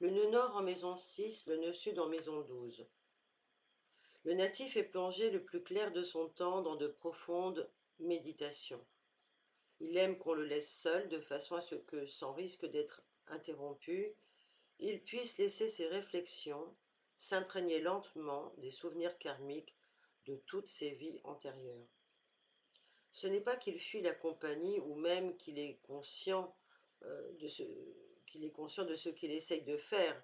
Le nœud nord en maison 6, le nœud sud en maison 12. Le natif est plongé le plus clair de son temps dans de profondes méditations. Il aime qu'on le laisse seul de façon à ce que, sans risque d'être interrompu, il puisse laisser ses réflexions s'imprégner lentement des souvenirs karmiques de toutes ses vies antérieures. Ce n'est pas qu'il fuit la compagnie ou même qu'il est conscient de ce qu'il essaye de faire.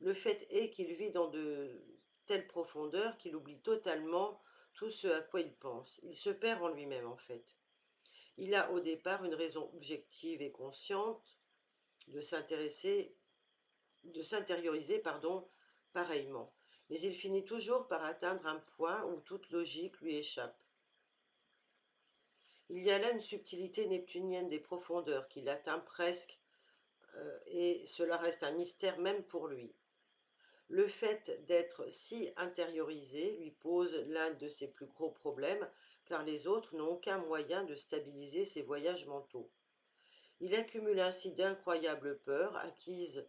Le fait est qu'il vit dans de telles profondeurs qu'il oublie totalement tout ce à quoi il pense. Il se perd en lui-même en fait. Il a au départ une raison objective et consciente de s'intérioriser, pareillement. Mais il finit toujours par atteindre un point où toute logique lui échappe. Il y a là une subtilité neptunienne des profondeurs qu'il atteint presque, et cela reste un mystère même pour lui. Le fait d'être si intériorisé lui pose l'un de ses plus gros problèmes, car les autres n'ont aucun moyen de stabiliser ses voyages mentaux. Il accumule ainsi d'incroyables peurs, acquises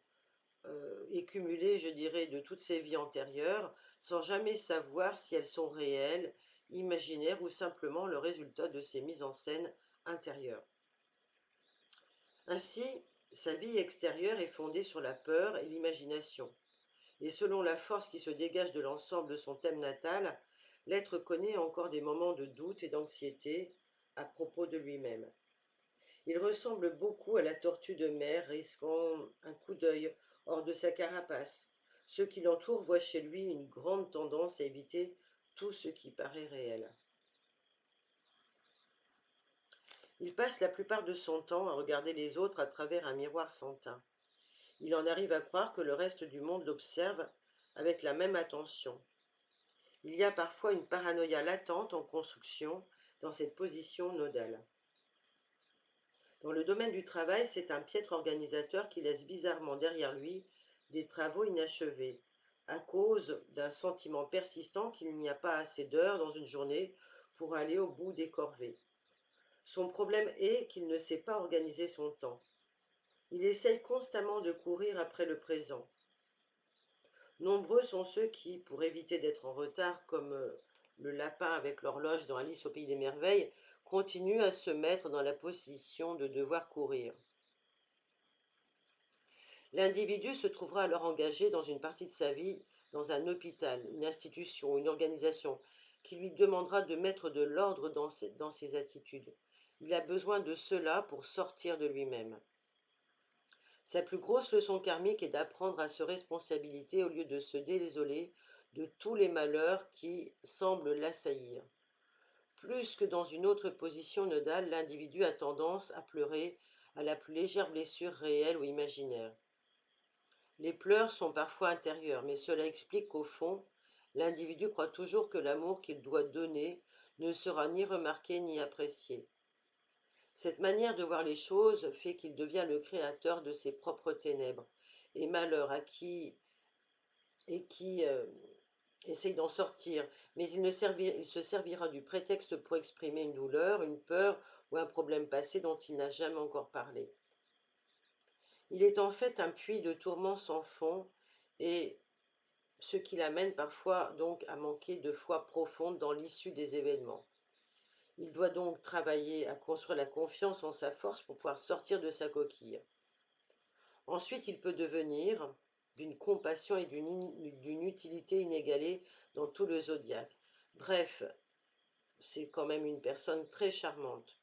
et cumulées, je dirais, de toutes ses vies antérieures, sans jamais savoir si elles sont réelles, imaginaires ou simplement le résultat de ses mises en scène intérieures. Ainsi, sa vie extérieure est fondée sur la peur et l'imagination. Et selon la force qui se dégage de l'ensemble de son thème natal, l'être connaît encore des moments de doute et d'anxiété à propos de lui-même. Il ressemble beaucoup à la tortue de mer, risquant un coup d'œil hors de sa carapace. Ceux qui l'entourent voient chez lui une grande tendance à éviter tout ce qui paraît réel. Il passe la plupart de son temps à regarder les autres à travers un miroir sans teint. Il en arrive à croire que le reste du monde l'observe avec la même attention. Il y a parfois une paranoïa latente en construction dans cette position nodale. Dans le domaine du travail, c'est un piètre organisateur qui laisse bizarrement derrière lui des travaux inachevés, à cause d'un sentiment persistant qu'il n'y a pas assez d'heures dans une journée pour aller au bout des corvées. Son problème est qu'il ne sait pas organiser son temps. Il essaye constamment de courir après le présent. Nombreux sont ceux qui, pour éviter d'être en retard, comme le lapin avec l'horloge dans Alice au pays des merveilles, continuent à se mettre dans la position de devoir courir. L'individu se trouvera alors engagé dans une partie de sa vie dans un hôpital, une institution, une organisation, qui lui demandera de mettre de l'ordre dans ses attitudes. Il a besoin de cela pour sortir de lui-même. Sa plus grosse leçon karmique est d'apprendre à se responsabiliser au lieu de se désoler de tous les malheurs qui semblent l'assaillir. Plus que dans une autre position nodale, l'individu a tendance à pleurer à la plus légère blessure réelle ou imaginaire. Les pleurs sont parfois intérieurs, mais cela explique qu'au fond, l'individu croit toujours que l'amour qu'il doit donner ne sera ni remarqué ni apprécié. Cette manière de voir les choses fait qu'il devient le créateur de ses propres ténèbres et malheurs qui essaye d'en sortir, mais il se servira du prétexte pour exprimer une douleur, une peur ou un problème passé dont il n'a jamais encore parlé. Il est en fait un puits de tourments sans fond et ce qui l'amène parfois donc à manquer de foi profonde dans l'issue des événements. Il doit donc travailler à construire la confiance en sa force pour pouvoir sortir de sa coquille. Ensuite, il peut devenir d'une compassion et d'une utilité inégalée dans tout le zodiaque. Bref, c'est quand même une personne très charmante.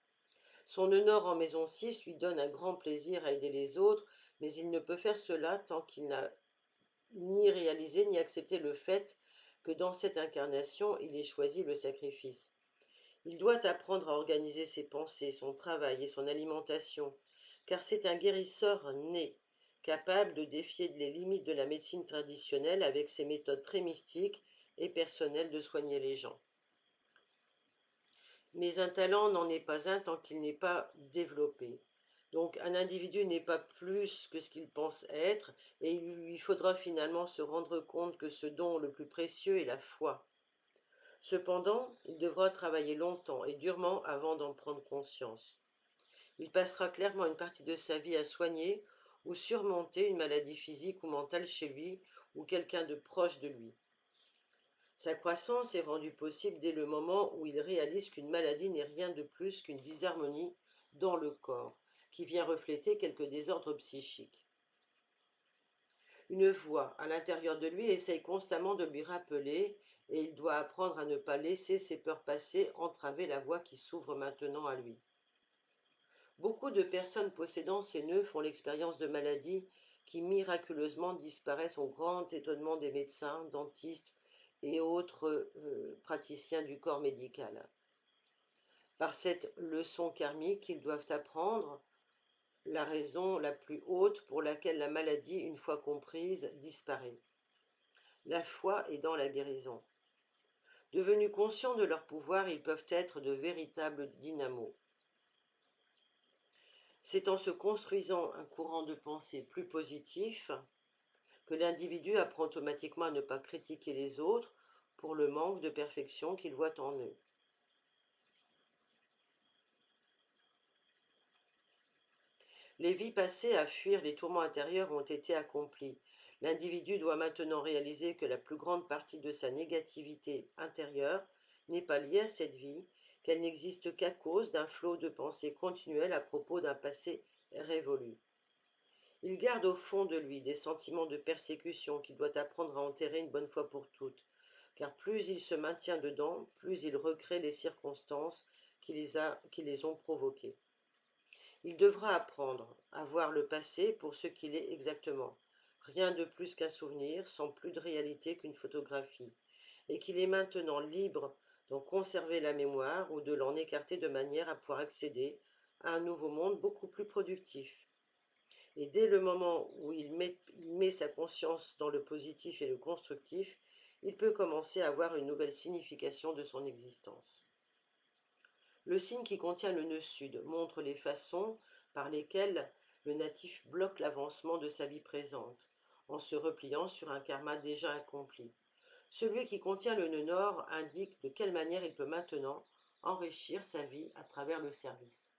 Son nœud nord en maison 6 lui donne un grand plaisir à aider les autres, mais il ne peut faire cela tant qu'il n'a ni réalisé ni accepté le fait que dans cette incarnation, il ait choisi le sacrifice. Il doit apprendre à organiser ses pensées, son travail et son alimentation, car c'est un guérisseur né, capable de défier les limites de la médecine traditionnelle avec ses méthodes très mystiques et personnelles de soigner les gens. Mais un talent n'en est pas un tant qu'il n'est pas développé. Donc un individu n'est pas plus que ce qu'il pense être, et il lui faudra finalement se rendre compte que ce don le plus précieux est la foi. Cependant, il devra travailler longtemps et durement avant d'en prendre conscience. Il passera clairement une partie de sa vie à soigner ou surmonter une maladie physique ou mentale chez lui ou quelqu'un de proche de lui. Sa croissance est rendue possible dès le moment où il réalise qu'une maladie n'est rien de plus qu'une disharmonie dans le corps, qui vient refléter quelques désordres psychiques. Une voix à l'intérieur de lui essaye constamment de lui rappeler, et il doit apprendre à ne pas laisser ses peurs passées entraver la voie qui s'ouvre maintenant à lui. Beaucoup de personnes possédant ces nœuds font l'expérience de maladies qui miraculeusement disparaissent au grand étonnement des médecins, dentistes et autres praticiens du corps médical. Par cette leçon karmique, ils doivent apprendre la raison la plus haute pour laquelle la maladie, une fois comprise, disparaît. La foi est dans la guérison. Devenus conscients de leur pouvoir, ils peuvent être de véritables dynamos. C'est en se construisant un courant de pensée plus positif que l'individu apprend automatiquement à ne pas critiquer les autres pour le manque de perfection qu'il voit en eux. Les vies passées à fuir les tourments intérieurs ont été accomplies. L'individu doit maintenant réaliser que la plus grande partie de sa négativité intérieure n'est pas liée à cette vie, qu'elle n'existe qu'à cause d'un flot de pensées continuelles à propos d'un passé révolu. Il garde au fond de lui des sentiments de persécution qu'il doit apprendre à enterrer une bonne fois pour toutes, car plus il se maintient dedans, plus il recrée les circonstances qui les ont provoquées. Il devra apprendre à voir le passé pour ce qu'il est exactement, rien de plus qu'un souvenir, sans plus de réalité qu'une photographie, et qu'il est maintenant libre d'en conserver la mémoire ou de l'en écarter de manière à pouvoir accéder à un nouveau monde beaucoup plus productif. Et dès le moment où il met sa conscience dans le positif et le constructif, il peut commencer à voir une nouvelle signification de son existence. Le signe qui contient le nœud sud montre les façons par lesquelles le natif bloque l'avancement de sa vie présente, en se repliant sur un karma déjà accompli. Celui qui contient le nœud nord indique de quelle manière il peut maintenant enrichir sa vie à travers le service.